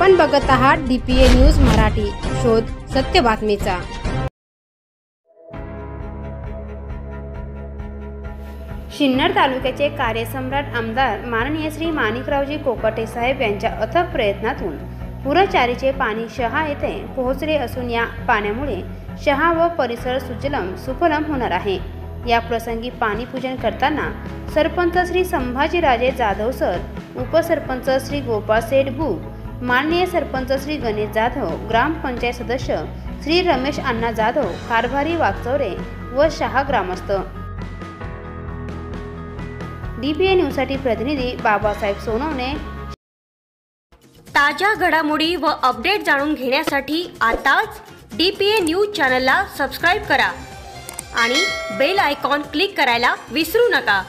आपण बघत आहात DPA न्यूज मराठी, शोध सत्य बातमीचा। सिन्नर तालुक्याचे कार्यसम्राट आमदार माननीय श्री माणिकरावजी कोकाटे साहेब यांच्या अथक प्रयत्नातून पुरचारीचे पाणी शहा येथे पोहोचले असून या पाण्यामुळे शहा व परिसर सुजलम सुफलम होणार आहे। या प्रसंगी पाणी पूजन करताना सरपंच श्री संभाजीराजे जाधव सर, उपसरपंच श्री गोपाळ सेठ बुक, माननीय सरपंच श्री गणेश जाधव, ग्रामपंचायत सदस्य श्री रमेश अण्णा जाधव, कारभारी वागचौरे व शहा ग्रामस्थ। DPA न्यूजसाठी प्रतिनिधी बाबासाहेब सोनवणे। ताज्या घडामोडी व अपडेट जाणून घेण्यासाठी आताच DPA न्यूज चॅनलला सबस्क्राइब करा आणि बेल आयकॉन क्लिक करायला विसरू नका।